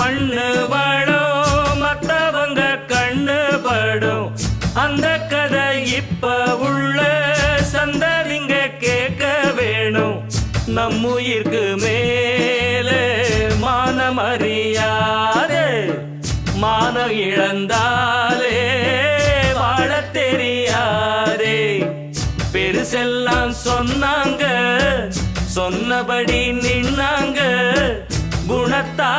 மண்ணு வாழும் மத்தவங்க கண்ணு படும் அந்த கதை இப்ப உள்ள சந்ததிங்க கேட்க வேணும். நம்முயிர்க்கு மேலே மானம் அறியாதே, மானம் இழந்தாலே வாழ தெரியாதே. பெருசெல்லாம் சொன்னாங்க, சொன்னபடி நின்னாங்க, குணத்தா